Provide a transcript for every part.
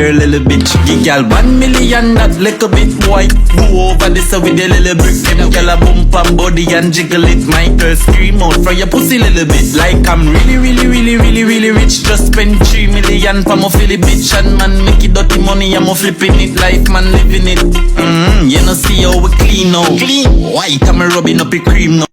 You're a little bit cheeky gal, 1 million that little bit boy. Go over this with your little brick. Them gal a bump and body and jiggle it. My girl scream out from your pussy little bit. Like I'm really rich. Just spend 3 million for my Philly bitch. And man make it dirty money, I'm flipping it. Life man living it. You know see how we clean now. Clean white, I'm rubbing up a cream now.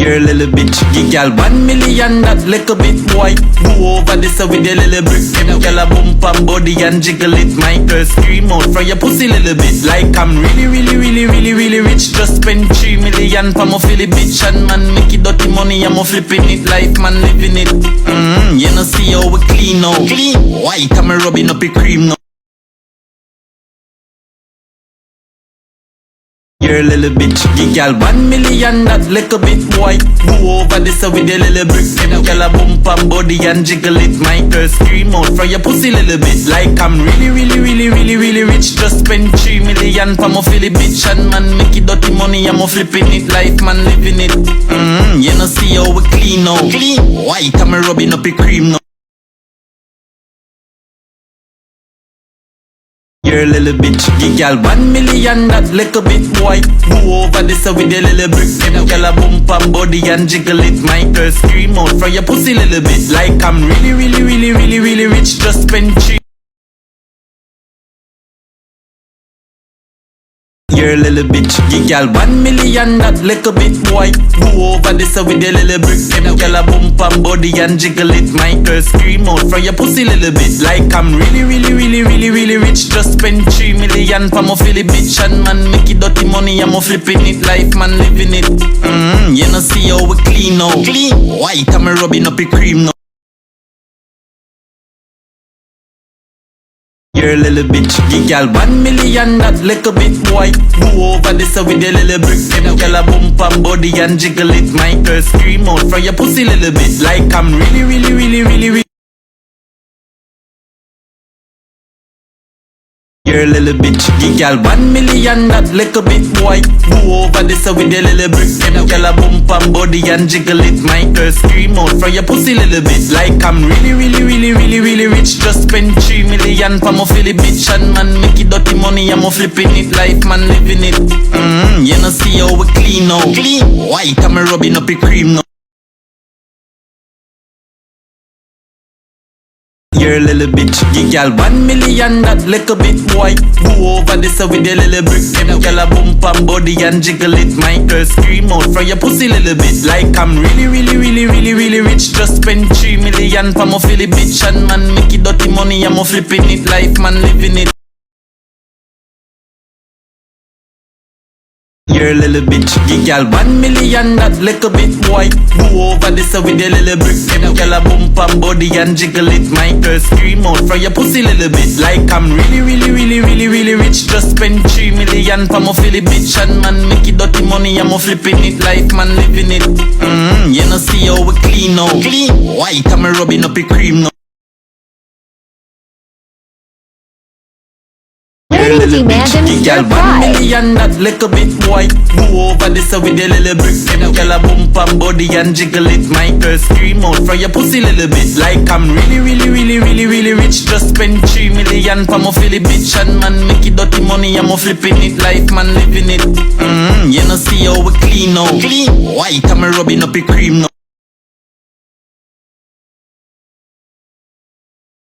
You're a little bit cheeky gal, 1 million that little bit boy. Go over this with your little brick. Them gal a bump and body and jiggle it. My girl scream out from your pussy little bit. Like I'm really rich. Just spend 3 million for my Philly bitch. And man make it dirty money, I'm flipping it. Life man living it. You know see how we clean now. Clean white, I'm rubbing up a cream now. You're a little bit cheeky gal, 1 million that little bit boy. Go over this with your little brick. Them gal a bump and body and jiggle it. My girl scream out from your pussy little bit. Like I'm really rich. Just spend 3 million for my Philly bitch. And man make it dirty money, I'm flipping it. Life man living it. You know see how we clean now. Clean white, I'm rubbing up a cream now. You're a little bit cheeky gal, 1 million that little bit boy. Go over this with your little brick. Them gal a bump and body and jiggle it. My girl scream out from your pussy little bit. Like I'm really rich. Just spend 3. You're a little bit cheeky gal, 1 million that little bit boy. Go over this with your little brick. Them gal a bump and body and jiggle it. My girl scream out from your pussy little bit. Like I'm really rich. Just spend 3 million for my Philly bitch. And man make it dirty money, I'm flipping it. Life man living it. You know see how we clean now. Clean white, I'm rubbing up a cream now. You're a little bit cheeky gal, 1 million that little bit boy. Go over this with your little brick. Them gal a bump and body and jiggle it. My girl scream out from your pussy little bit. Like I'm really. You're a little bit cheeky gal, 1 million that little bit boy. Go over this with your little brick. Them gal a bump and body and jiggle it. My girl scream out from your pussy little bit. Like I'm really rich. Just spend 3 million for my Philly bitch. And man make it dirty money, I'm flipping it. Life man living it. You know see how we clean now. Clean white, I'm rubbing up a cream now. You're a little bit cheeky gal, 1 million that little bit boy. Go over this with your little brick. Them gal a bump and body and jiggle it. My girl scream out from your pussy little bit. Like I'm really rich. Just spend 3 million for my Philly bitch. And man make it dirty money, I'm flipping it. Life man living it. You're a little bit cheeky gal, 1 million that little bit boy. Go over this with your little brick. Them gal a bump and body and jiggle it. My girl scream out from your pussy little bit. Like I'm really rich. Just spend 3 million for my Philly bitch. And man make it dirty money, I'm flipping it. Life man living it. You know see how we clean now. Clean white, I'm rubbing up a cream now. Ladies and gentlemen, gal, 1 million that little bit boy. Go over this with your little brick. Them gal a bump and body and jiggle it. My girl scream out from your pussy little bit. Like I'm really rich. Just spend 3 million for my Philly bitch. And man make it dirty money, I'm flipping it. Life man living it. You know see how we clean now. Clean white, I'm rubbing up a cream now.